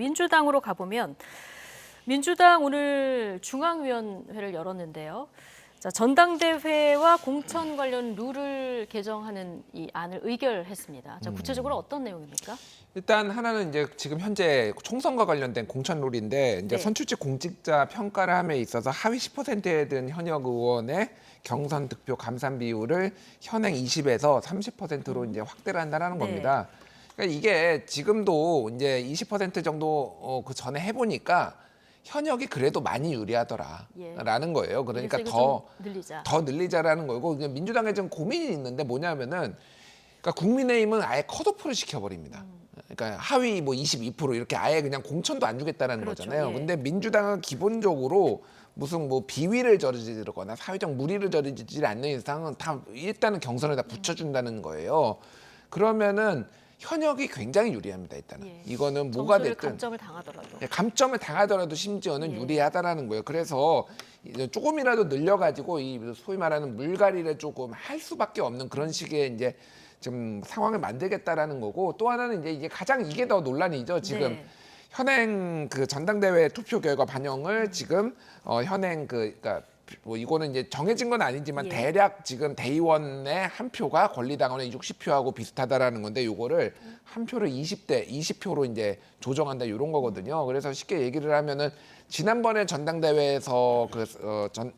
민주당으로 가보면 민주당 오늘 중앙위원회를 열었는데요. 자, 전당대회와 공천 관련 룰을 개정하는 이 안을 의결했습니다. 자, 구체적으로 어떤 내용입니까? 일단 하나는 이제 지금 현재 총선과 관련된 공천 룰인데 이제 네. 선출직 공직자 평가를 함에 있어서 하위 10%에 든 현역 의원의 경선 득표 감산 비율을 현행 20에서 30%로 이제 확대를 한다는 네. 겁니다. 그러니까 이게 지금도 이제 20% 정도 그 전에 해보니까 현역이 그래도 많이 유리하더라라는 거예요. 그러니까 좀 늘리자. 더 늘리자라는 거고 민주당에 좀 고민이 있는데 뭐냐면은 그러니까 국민의힘은 아예 컷오프를 시켜버립니다. 그러니까 하위 뭐 22% 이렇게 아예 그냥 공천도 안 주겠다는 그렇죠. 거잖아요. 예. 근데 민주당은 기본적으로 무슨 뭐 비위를 저지르거나 사회적 물의를 저지르지 않는 이상은 다 일단은 경선을 다 붙여준다는 거예요. 그러면은 현역이 굉장히 유리합니다. 일단은 예. 이거는 뭐가 됐든 감점을 당하더라도. 감점을 당하더라도 심지어는 예. 유리하다라는 거예요. 그래서 이제 조금이라도 늘려가지고 이 소위 말하는 물갈이를 조금 할 수밖에 없는 그런 식의 이제 좀 상황을 만들겠다라는 거고 또 하나는 이제 이게 가장 이게 더 논란이죠. 지금 네. 현행 그 전당대회 투표 결과 반영을 지금 현행 그러니까 뭐 이거는 이제 정해진 건 아니지만 예. 대략 지금 대의원의 한 표가 권리당원의 60표하고 비슷하다라는 건데 요거를 한 표를 20표로 이제 조정한다 이런 거거든요. 그래서 쉽게 얘기를 하면은 지난번에 전당대회에서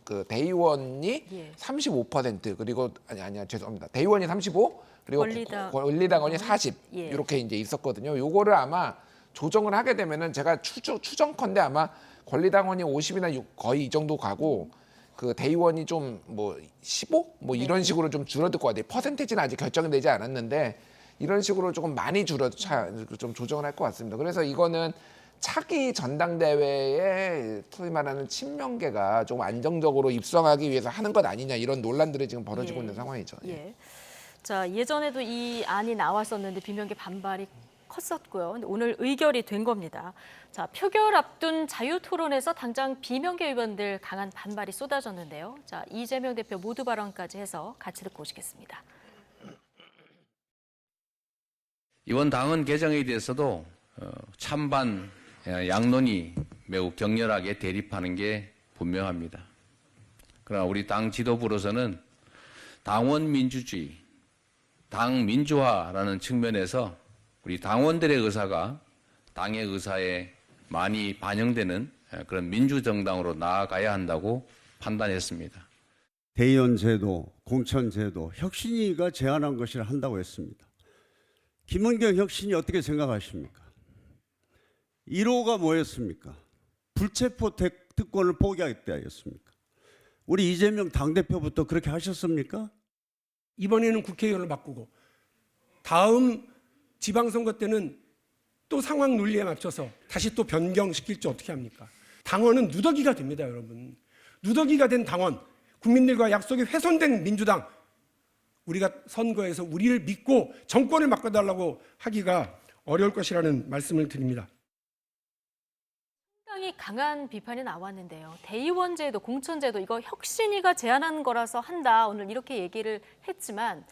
그 대의원이 예. 35% 그리고 아니야 죄송합니다. 대의원이 35 그리고 권리당원이 40 예. 이렇게 이제 있었거든요. 요거를 아마 조정을 하게 되면은 제가 추정컨대 아마 권리당원이 50이나 거의 이 정도 가고 그 대의원이 좀 뭐 15? 뭐 이런 네. 식으로 좀 줄어들 것 같아요. 퍼센테이지는 아직 결정이 되지 않았는데 이런 식으로 조금 많이 좀 조정을 할 것 같습니다. 그래서 이거는 차기 전당대회에 소위 말하는 친명계가 좀 안정적으로 입성하기 위해서 하는 것 아니냐 이런 논란들이 지금 벌어지고 있는 상황이죠. 예. 자, 예전에도 이 안이 나왔었는데 비명계 반발이 컸었고요. 근데 오늘 의결이 된 겁니다. 자, 표결 앞둔 자유토론에서 당장 비명계 의원들 강한 반발이 쏟아졌는데요. 자, 이재명 대표 모두 발언까지 해서 같이 듣고 오시겠습니다. 이번 당헌 개정에 대해서도 찬반 양론이 매우 격렬하게 대립하는 게 분명합니다. 그러나 우리 당 지도부로서는 당원 민주주의, 당 민주화라는 측면에서 우리 당원들의 의사가 당의 의사에 많이 반영되는 그런 민주정당으로 나아가야 한다고 판단했습니다. 대의원 제도, 공천 제도, 혁신위가 제안한 것이라 한다고 했습니다. 김은경 혁신이 어떻게 생각하십니까? 1호가 뭐였습니까? 불체포 특권을 포기하겠다였습니까? 우리 이재명 당대표부터 그렇게 하셨습니까? 이번에는 국회의원을 바꾸고 다음 지방선거 때는 또 상황 논리에 맞춰서 다시 또 변경시킬지 어떻게 합니까? 당원은 누더기가 됩니다, 여러분. 누더기가 된 당원, 국민들과 약속이 훼손된 민주당, 우리가 선거에서 우리를 믿고 정권을 바꿔달라고 하기가 어려울 것이라는 말씀을 드립니다. 상당히 강한 비판이 나왔는데요. 대의원제도, 공천제도 이거 혁신위가 제안한 거라서 한다. 오늘 이렇게 얘기를 했지만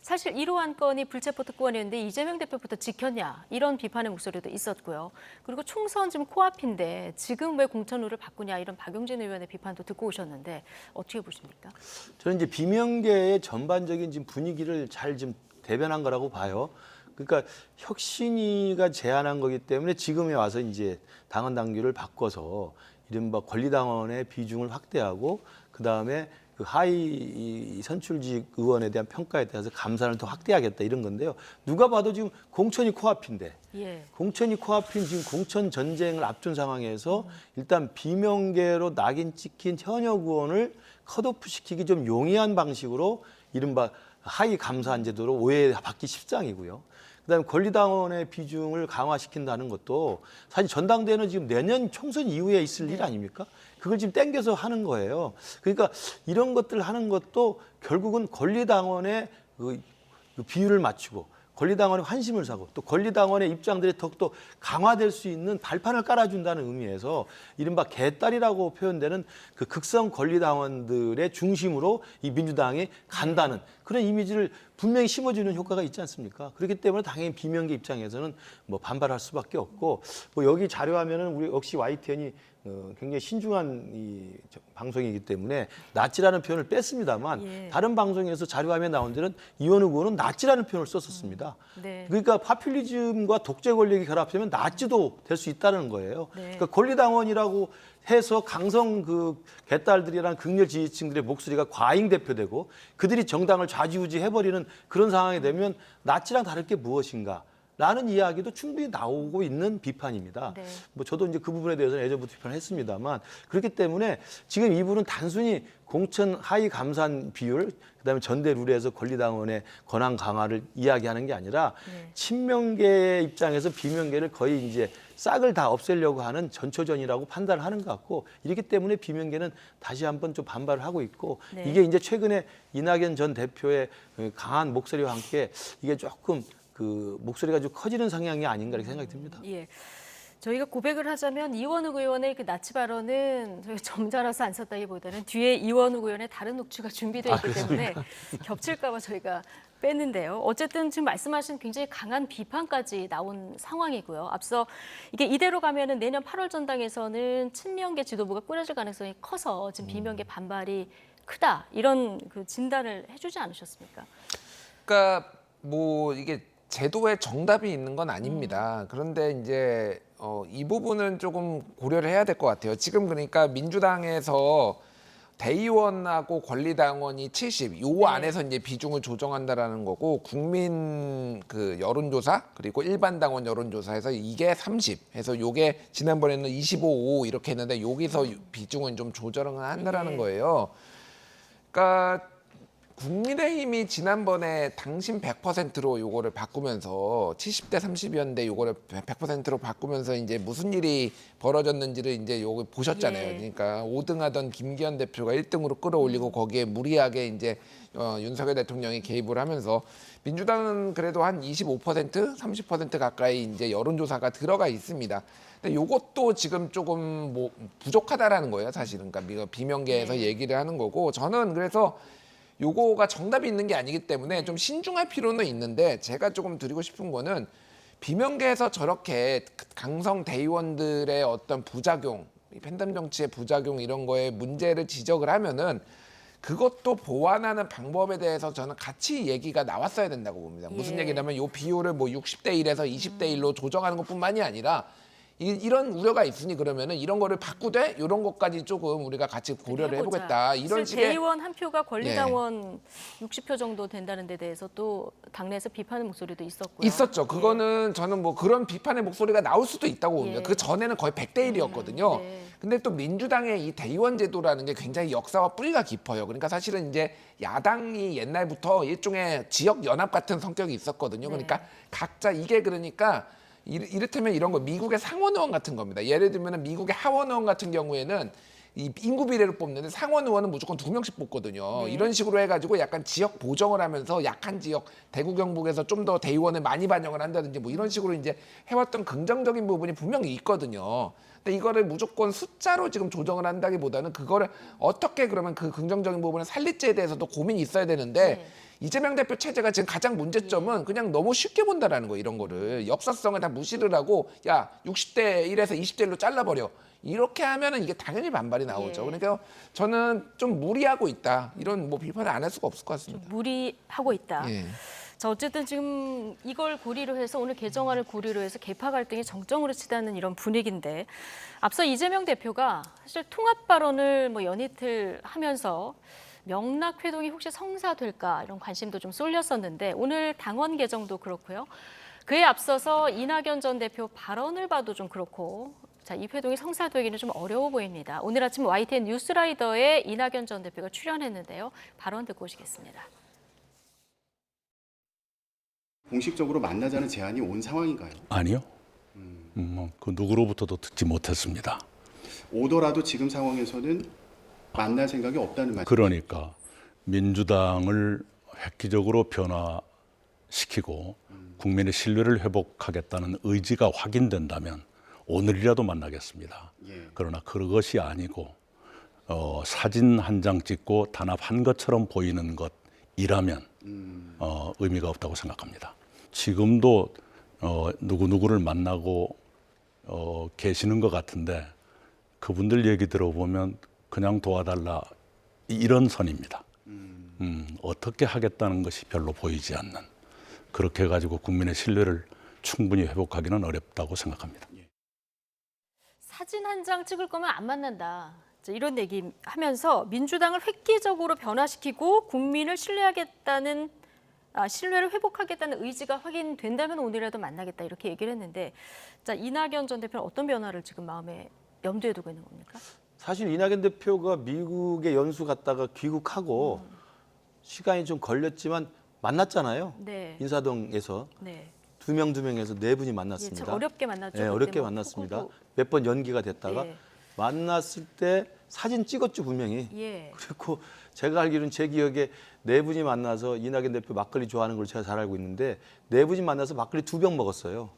사실 1호 안건이 불체포 특권이었는데 이재명 대표부터 지켰냐 이런 비판의 목소리도 있었고요. 그리고 총선 지금 코앞인데 지금 왜 공천룰을 바꾸냐 이런 박용진 의원의 비판도 듣고 오셨는데 어떻게 보십니까? 저는 이제 비명계의 전반적인 지금 분위기를 잘 지금 대변한 거라고 봐요. 그러니까 혁신위가 제안한 거기 때문에 지금에 와서 이제 당헌 당규를 바꿔서 이른바 권리당원의 비중을 확대하고 그 다음에 그 하위 선출직 의원에 대한 평가에 대해서 감산을 더 확대하겠다 이런 건데요. 누가 봐도 지금 공천이 코앞인데 예. 공천이 코앞인 지금 공천 전쟁을 앞둔 상황에서 일단 비명계로 낙인 찍힌 현역 의원을 컷오프 시키기 좀 용이한 방식으로 이른바 하위 감산 제도로 오해받기 십상이고요. 그다음에 권리당원의 비중을 강화시킨다는 것도 사실 전당대회는 지금 내년 총선 이후에 있을 일 아닙니까? 그걸 지금 땡겨서 하는 거예요. 그러니까 이런 것들 하는 것도 결국은 권리당원의 그 비율을 맞추고 권리당원의 환심을 사고 또 권리당원의 입장들이 더욱더 강화될 수 있는 발판을 깔아준다는 의미에서 이른바 개딸이라고 표현되는 그 극성 권리당원들의 중심으로 이 민주당이 간다는 그런 이미지를 분명히 심어주는 효과가 있지 않습니까? 그렇기 때문에 당연히 비명계 입장에서는 뭐 반발할 수밖에 없고, 뭐 여기 자료화면은 우리 역시 YTN이 굉장히 신중한 방송이기 때문에 나치라는 표현을 뺐습니다만 예. 다른 방송에서 자료화면에 나온 데는 이원우 의원은 나치라는 표현을 썼었습니다. 네. 그러니까 파퓰리즘과 독재 권력이 결합되면 나치도 될 수 있다는 거예요. 네. 그러니까 권리당원이라고 해서 강성 그 개딸들이란 극렬 지지층들의 목소리가 과잉 대표되고 그들이 정당을 좌지우지해버리는 그런 상황이 되면 나치랑 다를 게 무엇인가? 라는 이야기도 충분히 나오고 있는 비판입니다. 네. 뭐 저도 이제 그 부분에 대해서는 예전부터 비판을 했습니다만 그렇기 때문에 지금 이분은 단순히 공천 하위 감산 비율 그다음에 전대 룰에서 권리당원의 권한 강화를 이야기하는 게 아니라 네. 친명계의 입장에서 비명계를 거의 이제 싹을 다 없애려고 하는 전초전이라고 판단을 하는 것 같고 이렇기 때문에 비명계는 다시 한번 좀 반발을 하고 있고 네. 이게 이제 최근에 이낙연 전 대표의 강한 목소리와 함께 이게 조금 그 목소리가 좀 커지는 성향이 아닌가 이렇게 생각이 듭니다. 예. 저희가 고백을 하자면 이원욱 의원의 그 나치 발언은 저희가 점잖아서 안 썼다기보다는 뒤에 이원욱 의원의 다른 녹취가 준비되어 있기 때문에 겹칠까 봐 저희가 뺐는데요. 어쨌든 지금 말씀하신 굉장히 강한 비판까지 나온 상황이고요. 앞서 이게 이대로 가면은 내년 8월 전당에서는 친명계 지도부가 꾸려질 가능성이 커서 지금 비명계 반발이 크다. 이런 그 진단을 해주지 않으셨습니까? 그러니까 뭐 이게 제도에 정답이 있는 건 아닙니다. 그런데 이제 이 부분은 조금 고려를 해야 될 것 같아요. 지금 그러니까 민주당에서 대의원하고 권리당원이 70, 요 네. 안에서 안에서 이제 비중을 조정한다라는 거고 국민 그 여론조사 그리고 일반 당원 여론조사에서 이게 30 해서 요게 지난번에는 25, 5 이렇게 했는데 여기서 비중은 좀 조정을 한다라는 네. 거예요. 그러니까 국민의힘이 지난번에 당신 100%로 요거를 바꾸면서 70대 30이었는데 요거를 100%로 바꾸면서 이제 무슨 일이 벌어졌는지를 이제 요거 보셨잖아요. 예. 그러니까 5등하던 김기현 대표가 1등으로 끌어올리고 거기에 무리하게 이제 윤석열 대통령이 개입을 하면서 민주당은 그래도 한 25%, 30% 가까이 이제 여론조사가 들어가 있습니다. 근데 요것도 지금 조금 뭐 부족하다라는 거예요, 사실은. 그러니까 비명계에서 네. 얘기를 하는 거고 저는 그래서 요거가 정답이 있는 게 아니기 때문에 좀 신중할 필요는 있는데 제가 조금 드리고 싶은 거는 비명계에서 저렇게 강성 대의원들의 어떤 부작용, 팬덤 정치의 부작용 이런 거에 문제를 지적을 하면은 그것도 보완하는 방법에 대해서 저는 같이 얘기가 나왔어야 된다고 봅니다. 무슨 예. 얘기냐면 요 비율을 뭐 60대 1에서 20대 1로 조정하는 것뿐만이 아니라 이런 우려가 있으니 그러면은 이런 거를 바꾸되 이런 것까지 조금 우리가 같이 고려를 해보자. 해보겠다. 이런 사실 식의 대의원 한 표가 권리당원 60표 정도 된다는 데 대해서 또 당내에서 비판의 목소리도 있었고요. 있었죠. 그거는 저는 뭐 그런 비판의 목소리가 나올 수도 있다고 봅니다. 예. 그 전에는 거의 100대 1이었거든요. 네. 근데 또 민주당의 이 대의원 제도라는 게 굉장히 역사와 뿌리가 깊어요. 그러니까 사실은 이제 야당이 옛날부터 일종의 지역 연합 같은 성격이 있었거든요. 그러니까 각자 이게 그러니까 이를테면 이런 거 미국의 상원 의원 같은 겁니다. 예를 들면 미국의 하원 의원 같은 경우에는 이 인구 비례를 뽑는데 상원 의원은 무조건 2명씩 뽑거든요. 네. 이런 식으로 해가지고 약간 지역 보정을 하면서 약한 지역 대구 경북에서 좀 더 대의원을 많이 반영을 한다든지 뭐 이런 식으로 이제 해왔던 긍정적인 부분이 분명히 있거든요. 근데 이거를 무조건 숫자로 지금 조정을 한다기보다는 그거를 어떻게 그러면 그 긍정적인 부분을 살릴지에 대해서도 고민이 있어야 되는데 네. 이재명 대표 체제가 지금 가장 문제점은 그냥 너무 쉽게 본다라는 거예요. 이런 거를 역사성을 다 무시를 하고 야 60대 1에서 20대 1로 잘라버려. 이렇게 하면은 이게 당연히 반발이 나오죠. 예. 그러니까 저는 좀 무리하고 있다. 이런 뭐 비판을 안 할 수가 없을 것 같습니다. 무리하고 있다. 예. 자, 어쨌든 지금 이걸 고리로 해서 오늘 개정안을 고리로 해서 개파 갈등이 정점으로 치닫는 이런 분위기인데 앞서 이재명 대표가 사실 통합 발언을 뭐 연이틀 하면서 명락 회동이 혹시 성사될까 이런 관심도 좀 쏠렸었는데 오늘 당원 개정도 그렇고요. 그에 앞서서 이낙연 전 대표 발언을 봐도 좀 그렇고 자, 이 회동이 성사되기는 좀 어려워 보입니다. 오늘 아침 YTN 뉴스라이더에 이낙연 전 대표가 출연했는데요. 발언 듣고 오시겠습니다. 공식적으로 만나자는 제안이 온 상황인가요? 아니요. 그 누구로부터도 듣지 못했습니다. 오더라도 지금 상황에서는 만날 생각이 없다는 말씀. 그러니까 민주당을 획기적으로 변화시키고 국민의 신뢰를 회복하겠다는 의지가 확인된다면 오늘이라도 만나겠습니다. 예. 그러나 그것이 아니고 사진 한 장 찍고 단합한 것처럼 보이는 것이라면 의미가 없다고 생각합니다. 지금도 누구누구를 만나고 계시는 것 같은데 그분들 얘기 들어보면 그냥 도와달라 이런 선입니다. 어떻게 하겠다는 것이 별로 보이지 않는, 그렇게 해가지고 국민의 신뢰를 충분히 회복하기는 어렵다고 생각합니다. 사진 한 장 찍을 거면 안 만난다. 이런 얘기 하면서 민주당을 획기적으로 변화시키고 국민을 신뢰하겠다는 신뢰를 회복하겠다는 의지가 확인된다면 오늘이라도 만나겠다 이렇게 얘기를 했는데, 자, 이낙연 전 대표는 어떤 변화를 지금 마음에 염두에 두고 있는 겁니까? 사실 이낙연 대표가 미국에 연수 갔다가 귀국하고 시간이 좀 걸렸지만 만났잖아요. 네. 인사동에서 네. 두 명에서 네 분이 예, 만났습니다. 참 어렵게 만났죠. 네, 그때 어렵게 뭐 만났습니다. 폭우도. 몇 번 연기가 됐다가 예. 만났을 때 사진 찍었죠, 분명히. 예. 그리고 제가 알기로는 제 기억에 네 분이 만나서 이낙연 대표 막걸리 좋아하는 걸 제가 잘 알고 있는데 네 분이 만나서 막걸리 2병 먹었어요.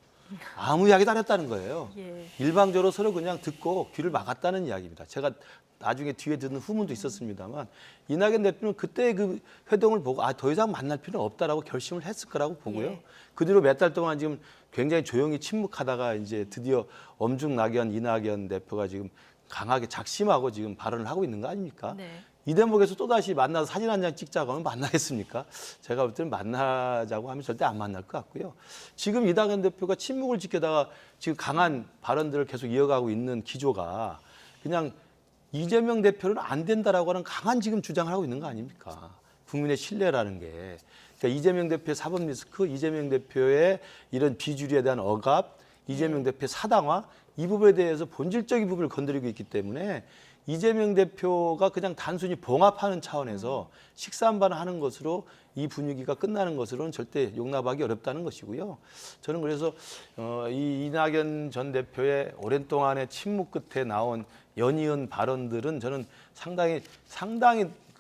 아무 이야기도 안 했다는 거예요. 예. 일방적으로 서로 그냥 듣고 귀를 막았다는 이야기입니다. 제가 나중에 뒤에 듣는 후문도 있었습니다만 이낙연 대표는 그때 그 회동을 보고 더 이상 만날 필요는 없다라고 결심을 했을 거라고 보고요. 예. 그 뒤로 몇 달 동안 지금 굉장히 조용히 침묵하다가 이제 드디어 엄중낙연 이낙연 대표가 지금 강하게 작심하고 지금 발언을 하고 있는 거 아닙니까? 네. 이 대목에서 또다시 만나서 사진 한 장 찍자고 하면 만나겠습니까? 제가 볼 때는 만나자고 하면 절대 안 만날 것 같고요. 지금 이낙연 대표가 침묵을 지켜다가 지금 강한 발언들을 계속 이어가고 있는 기조가 그냥 이재명 대표는 안 된다라고 하는 강한 지금 주장을 하고 있는 거 아닙니까? 국민의 신뢰라는 게. 그러니까 이재명 대표의 사법 리스크, 이재명 대표의 이런 비주류에 대한 억압, 이재명 대표의 사당화, 이 부분에 대해서 본질적인 부분을 건드리고 있기 때문에 이재명 대표가 그냥 단순히 봉합하는 차원에서 식사한반을 하는 것으로 이 분위기가 끝나는 것으로는 절대 용납하기 어렵다는 것이고요. 저는 그래서 이 이낙연 전 대표의 오랜 동안의 침묵 끝에 나온 연이은 발언들은 저는 상당히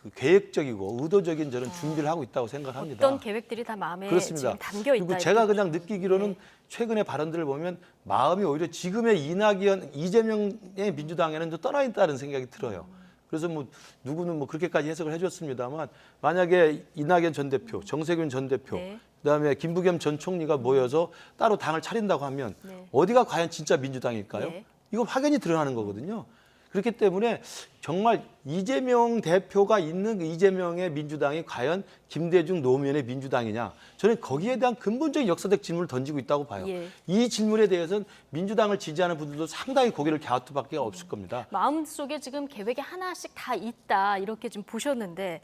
그 계획적이고 의도적인 저는 준비를 하고 있다고 생각합니다. 어떤 계획들이 다 마음에 그렇습니다. 지금 담겨 있다. 그리고 제가 이렇게. 그냥 느끼기로는 네. 최근의 발언들을 보면 마음이 오히려 지금의 이재명의 민주당에는 좀 떠나 있다는 생각이 들어요. 그래서 뭐 누구는 뭐 그렇게까지 해석을 해줬습니다만 만약에 이낙연 전 대표, 정세균 전 대표, 네. 그다음에 김부겸 전 총리가 모여서 따로 당을 차린다고 하면 네. 어디가 과연 진짜 민주당일까요? 네. 이건 확연히 드러나는 거거든요. 그렇기 때문에 정말 이재명 대표가 있는 그 이재명의 민주당이 과연 김대중 노무현의 민주당이냐, 저는 거기에 대한 근본적인 역사적 질문을 던지고 있다고 봐요. 예. 이 질문에 대해서는 민주당을 지지하는 분들도 상당히 고개를 갸우뚱 밖에 없을 겁니다. 마음속에 지금 계획이 하나씩 다 있다 이렇게 좀 보셨는데,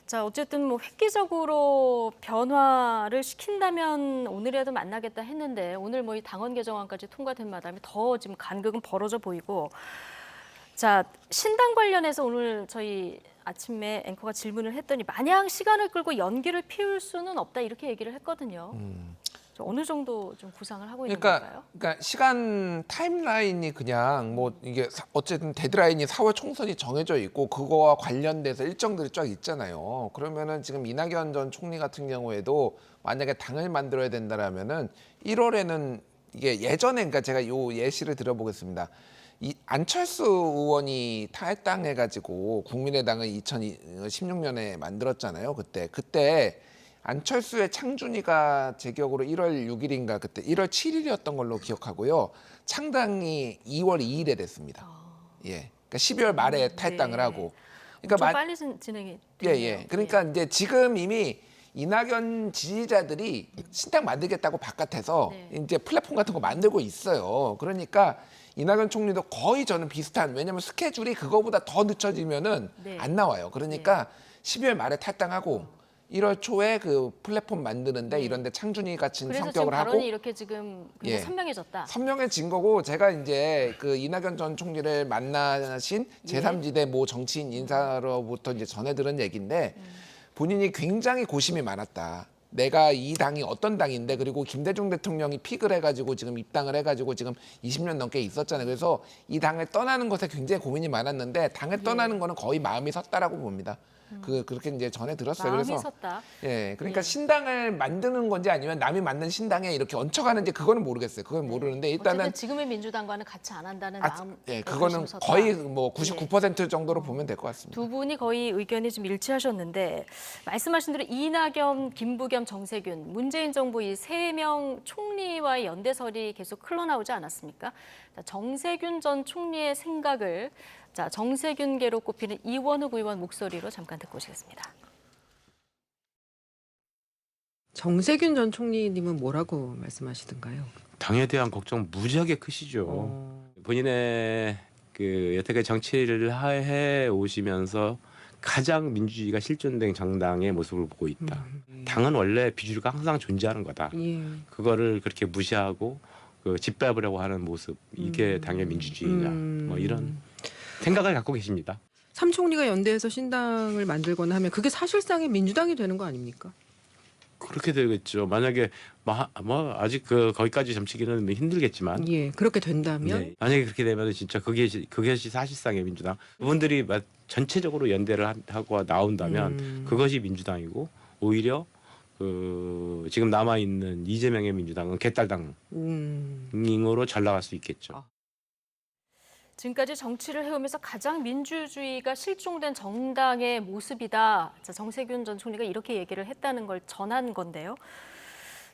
자, 어쨌든 뭐 획기적으로 변화를 시킨다면 오늘이라도 만나겠다 했는데 오늘 뭐 이 당원 개정안까지 통과된 마당에 더 지금 간극은 벌어져 보이고, 자, 신당 관련해서 오늘 저희 아침에 앵커가 질문을 했더니 마냥 시간을 끌고 연기를 피울 수는 없다 이렇게 얘기를 했거든요. 어느 정도 좀 구상을 하고 있는 건가요? 그러니까 시간 타임라인이 그냥 뭐 이게 어쨌든 데드라인이 4월 총선이 정해져 있고 그거와 관련돼서 일정들이 쫙 있잖아요. 그러면은 지금 이낙연 전 총리 같은 경우에도 만약에 당을 만들어야 된다라면은 1월에는 이게 예전에, 그러니까 제가 요 예시를 들어보겠습니다. 이 안철수 의원이 탈당해가지고 국민의당을 2016년에 만들었잖아요. 그때 안철수의 창준이가 제 기억으로 1월 6일인가 그때 1월 7일이었던 걸로 기억하고요. 창당이 2월 2일에 됐습니다. 예, 그러니까 12월 말에 탈당을 네. 하고. 엄청 빨리 진행이 예, 됐네요. 예. 그러니까 이제 지금 이미 이낙연 지지자들이 신당 만들겠다고 바깥에서 네. 이제 플랫폼 같은 거 만들고 있어요. 그러니까 이낙연 총리도 거의 저는 비슷한, 왜냐면 스케줄이 그거보다 더 늦춰지면은 네. 안 나와요. 그러니까 12월 말에 탈당하고 1월 초에 그 플랫폼 만드는데 네. 이런데 창준이 같은 그래서 지금 성격을 발언이 하고 이렇게 지금 예. 선명해졌다. 선명해진 거고, 제가 이제 그 이낙연 전 총리를 만나신 제3지대 모 정치인 인사로부터 이제 전해 들은 얘기인데 본인이 굉장히 고심이 많았다. 내가 이 당이 어떤 당인데, 그리고 김대중 대통령이 픽을 해가지고 지금 입당을 해가지고 지금 20년 넘게 있었잖아요. 그래서 이 당을 떠나는 것에 굉장히 고민이 많았는데 당을 떠나는 거는 거의 마음이 섰다라고 봅니다. 그렇게 이제 전해 들었어요. 마음이 그래서 섰다. 예, 그러니까 예. 신당을 만드는 건지 아니면 남이 만든 신당에 이렇게 얹혀가는지 그거는 모르겠어요. 그건 모르는데 일단은 어쨌든 지금의 민주당과는 같이 안 한다는 마음. 예, 그거는 거의 뭐 99% 정도로 보면 될 것 같습니다. 두 분이 거의 의견이 좀 일치하셨는데 말씀하신 대로 이낙연, 김부겸, 정세균, 문재인 정부 이 3명 총리와의 연대설이 계속 흘러나오지 않았습니까? 자, 정세균 전 총리의 생각을 정세균계로 꼽히는 이원욱 의원 목소리로 잠깐 듣고 오시겠습니다. 정세균 전 총리님은 뭐라고 말씀하시던가요? 당에 대한 걱정 무지하게 크시죠. 본인의 그 여태까지 정치를 해 오시면서 가장 민주주의가 실존된 정당의 모습을 보고 있다. 당은 원래 비주류가 항상 존재하는 거다. 예. 그거를 그렇게 무시하고 그 짓밟으려고 하는 모습, 이게 당의 민주주의냐, 뭐 이런 생각을 갖고 계십니다. 삼 총리가 연대해서 신당을 만들거나 하면 그게 사실상의 민주당이 되는 거 아닙니까? 그렇게 되겠죠. 만약에 뭐 아직 거기까지 점치기는 힘들겠지만, 예, 그렇게 된다면 네. 만약에 그렇게 되면 진짜 그것이 사실상의 민주당. 그분들이 전체적으로 연대를 하고 나온다면 그것이 민주당이고, 오히려 지금 남아 있는 이재명의 민주당은 개딸당으로 잘 나갈 수 있겠죠. 지금까지 정치를 해오면서 가장 민주주의가 실종된 정당의 모습이다. 자, 정세균 전 총리가 이렇게 얘기를 했다는 걸 전한 건데요.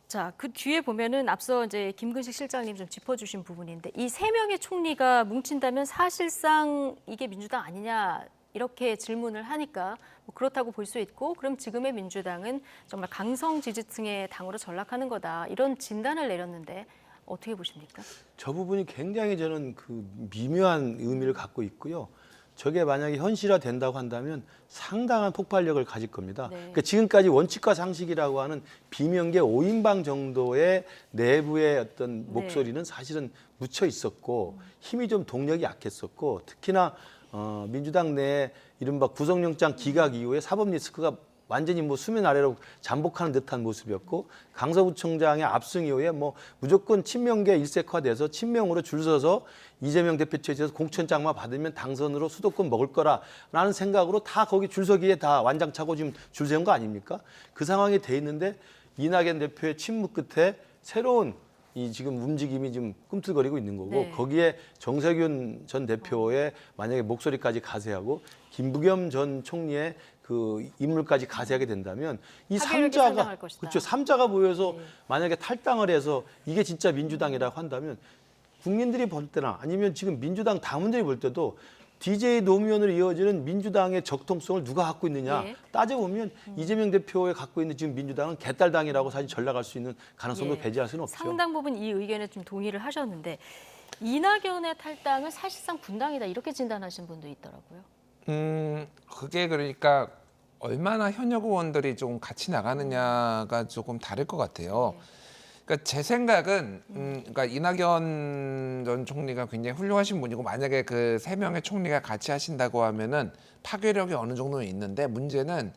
자, 그 뒤에 보면은 앞서 이제 김근식 실장님 좀 짚어주신 부분인데 이 3명의 총리가 뭉친다면 사실상 이게 민주당 아니냐 이렇게 질문을 하니까 뭐 그렇다고 볼 수 있고 그럼 지금의 민주당은 정말 강성 지지층의 당으로 전락하는 거다 이런 진단을 내렸는데 어떻게 보십니까? 저 부분이 굉장히 저는 그 미묘한 의미를 갖고 있고요. 저게 만약에 현실화 된다고 한다면 상당한 폭발력을 가질 겁니다. 네. 그러니까 지금까지 원칙과 상식이라고 하는 비명계 5인방 정도의 내부의 어떤 목소리는 사실은 묻혀 있었고 힘이 좀 동력이 약했었고 특히나 민주당 내에 이른바 구속영장 기각 이후에 사법 리스크가 완전히 뭐 수면 아래로 잠복하는 듯한 모습이었고 강서구청장의 압승 이후에 뭐 무조건 친명계 일색화돼서 친명으로 줄 서서 이재명 대표 체제에서 공천장만 받으면 당선으로 수도권 먹을 거라는 생각으로 다 거기 줄서기에 다 완장차고 지금 줄 세운 거 아닙니까? 그 상황이 돼 있는데 이낙연 대표의 침묵 끝에 새로운 이 지금 움직임이 좀 꿈틀거리고 있는 거고 네. 거기에 정세균 전 대표의 만약에 목소리까지 가세하고 김부겸 전 총리의 그 인물까지 가세하게 된다면 이 파괴력이 삼자가 상당할 것이다. 그렇죠. 삼자가 모여서 만약에 탈당을 해서 이게 진짜 민주당이라고 한다면 국민들이 볼 때나 아니면 지금 민주당 당원들이 볼 때도 DJ 노무현으로 이어지는 민주당의 적통성을 누가 갖고 있느냐 예. 따져보면 이재명 대표가 갖고 있는 지금 민주당은 개딸당이라고 사실 전락할 수 있는 가능성도 예. 배제할 수는 없죠. 상당 부분 이 의견에 좀 동의를 하셨는데 이낙연의 탈당은 사실상 분당이다 이렇게 진단하신 분도 있더라고요. 그게 그러니까 얼마나 현역 의원들이 좀 같이 나가느냐가 조금 다를 것 같아요. 그러니까 제 생각은 그러니까 이낙연 전 총리가 굉장히 훌륭하신 분이고 만약에 그 3명의 총리가 같이 하신다고 하면은 파괴력이 어느 정도는 있는데 문제는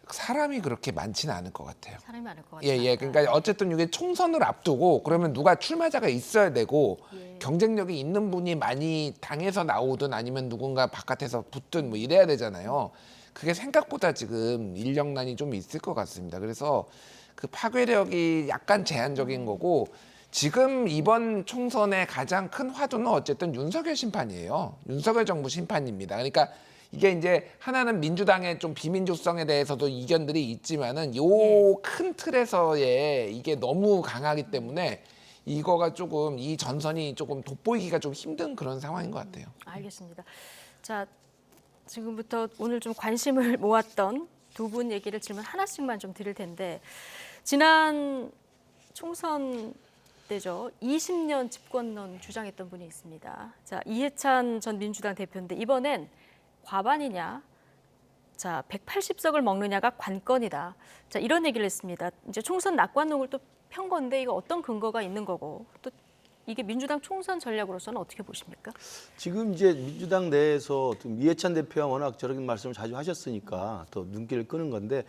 사람이 그렇게 많지는 않을 것 같아요. 사람이 많을 것 같아요. 예. 그러니까 어쨌든 이게 총선을 앞두고 그러면 누가 출마자가 있어야 되고 경쟁력이 있는 분이 많이 당에서 나오든 아니면 누군가 바깥에서 붙든 뭐 이래야 되잖아요. 그게 생각보다 지금 인력난이 좀 있을 것 같습니다. 그래서 그 파괴력이 약간 제한적인 거고 지금 이번 총선의 가장 큰 화두는 어쨌든 윤석열 심판이에요. 윤석열 정부 심판입니다. 그러니까 이게 이제 하나는 민주당의 좀 비민주성에 대해서도 이견들이 있지만은 요 큰 틀에서의 이게 너무 강하기 때문에 이거가 조금 이 전선이 조금 돋보이기가 좀 힘든 그런 상황인 것 같아요. 알겠습니다. 자, 지금부터 오늘 좀 관심을 모았던 두 분 얘기를 질문 하나씩만 좀 드릴 텐데 지난 총선 때죠. 20년 집권론 주장했던 분이 있습니다. 자, 이해찬 전 민주당 대표인데 이번엔 과반이냐, 자 180석을 먹느냐가 관건이다. 자 이런 얘기를 했습니다. 이제 총선 낙관론을 또 편 건데 이거 어떤 근거가 있는 거고 또 이게 민주당 총선 전략으로서는 어떻게 보십니까? 지금 이제 민주당 내에서 좀 이해찬 대표가 워낙 저런 말씀을 자주 하셨으니까 더 눈길을 끄는 건데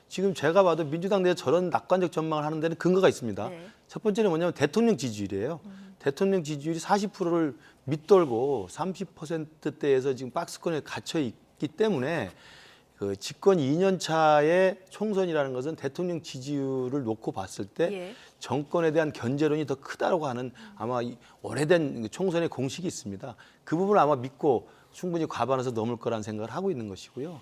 지금 제가 봐도 민주당 내에 저런 낙관적 전망을 하는 데는 근거가 있습니다. 네. 첫 번째는 뭐냐면 대통령 지지율이에요. 대통령 지지율이 40%를 밑돌고 30%대에서 지금 박스권에 갇혀 있기 때문에 그 집권 2년 차의 총선이라는 것은 대통령 지지율을 놓고 봤을 때 예. 정권에 대한 견제론이 더 크다고 하는 아마 이 오래된 총선의 공식이 있습니다. 그 부분을 아마 믿고 충분히 과반에서 넘을 거라는 생각을 하고 있는 것이고요.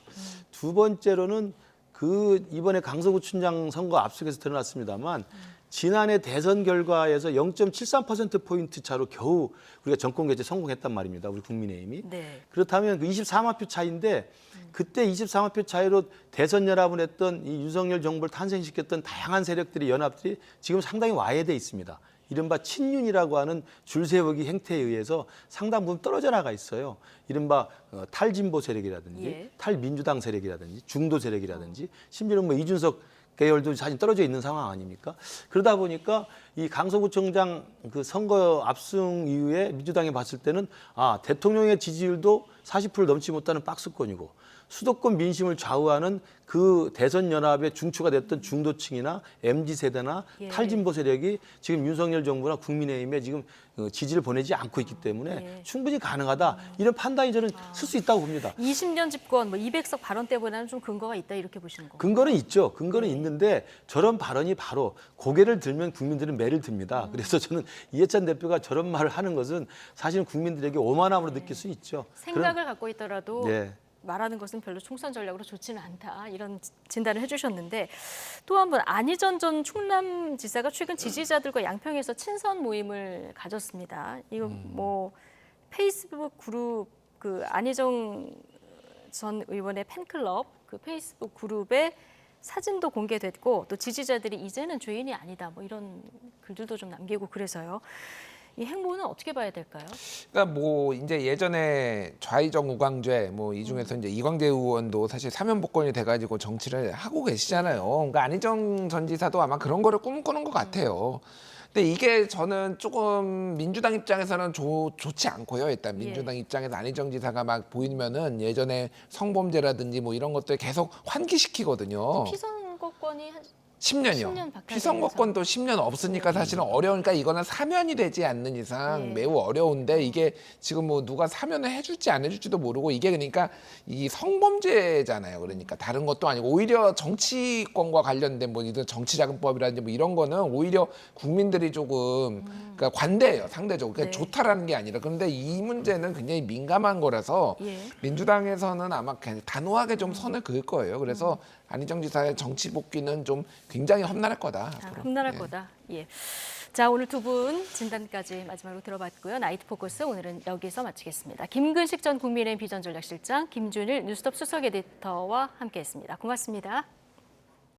두 번째로는 그 이번에 강서구청장 선거 압수에서 드러났습니다만 지난해 대선 결과에서 0.73%포인트 차로 겨우 우리가 정권 개최 성공했단 말입니다. 우리 국민의힘이. 네. 그렇다면 그 24만 표 차인데 그때 24만 표 차이로 대선 연합을 했던 이 윤석열 정부를 탄생시켰던 다양한 세력들이 연합들이 지금 상당히 와해돼 있습니다. 이른바 친윤이라고 하는 줄세우기 행태에 의해서 상당 부분 떨어져 나가 있어요. 이른바 탈진보 세력이라든지 예. 탈민주당 세력이라든지 중도 세력이라든지 심지어는 뭐 이준석 계열도 사실 떨어져 있는 상황 아닙니까? 그러다 보니까 이 강서구청장 그 선거 압승 이후에 민주당이 봤을 때는 아, 대통령의 지지율도 40%를 넘지 못하는 박스권이고 수도권 민심을 좌우하는 그 대선 연합의 중추가 됐던 중도층이나 MZ세대나 예. 탈진보 세력이 지금 윤석열 정부나 국민의힘에 지금 지지를 보내지 않고 있기 때문에 예. 충분히 가능하다. 이런 판단이 저는 쓸 수 있다고 봅니다. 20년 집권 뭐 200석 발언 때보다는 좀 근거가 있다 이렇게 보시는 거예요. 근거는 있죠. 근거는 있는데 저런 발언이 바로 고개를 들면 국민들은 매를 듭니다. 그래서 저는 이해찬 대표가 저런 말을 하는 것은 사실은 국민들에게 오만함으로 느낄 수 있죠. 생각을 갖고 있더라도 네. 말하는 것은 별로 총선 전략으로 좋지는 않다 이런 진단을 해주셨는데 또 한 번 안희정 전 충남지사가 최근 지지자들과 양평에서 친선 모임을 가졌습니다. 이거 뭐 페이스북 그룹 그 안희정 전 의원의 팬클럽 그 페이스북 그룹에 사진도 공개됐고 또 지지자들이 이제는 죄인이 아니다 뭐 이런 글들도 좀 남기고 그래서요. 이 행보는 어떻게 봐야 될까요? 그러니까 뭐 이제 예전에 좌이정 우광죄 뭐 이 중에서 이제 이광재 의원도 사실 사면 복권이 돼가지고 정치를 하고 계시잖아요. 그러니까 안희정 전 지사도 아마 그런 거를 꿈꾸는 것 같아요. 근데 이게 저는 조금 민주당 입장에서는 좋지 않고요. 일단 민주당 입장에서 안희정 지사가 막 보이면은 예전에 성범죄라든지 뭐 이런 것들 계속 환기시키거든요. 피선거권이 한 10년이요. 10년 바뀌어야 피선거권도 10년 없으니까 사실은 어려우니까 이거는 사면이 되지 않는 이상 예. 매우 어려운데 이게 지금 뭐 누가 사면을 해줄지 안 해줄지도 모르고 이게 그러니까 이 성범죄잖아요. 그러니까 다른 것도 아니고 오히려 정치권과 관련된 뭐 이런 정치자금법이라든지 뭐 이런 거는 오히려 국민들이 조금 그러니까 관대해요. 상대적으로. 그러니까 네. 좋다라는 게 아니라 그런데 이 문제는 굉장히 민감한 거라서 예. 민주당에서는 아마 그냥 단호하게 좀 선을 그을 거예요. 그래서 안희정 지사의 정치 복귀는 좀 굉장히 험난할 거다. 앞으로. 험난할 예. 거다. 예. 자, 오늘 두 분 진단까지 마지막으로 들어봤고요. 나이트 포커스 오늘은 여기서 마치겠습니다. 김근식 전 국민의힘 비전전략실장, 김준일 뉴스톱 수석 에디터와 함께했습니다. 고맙습니다.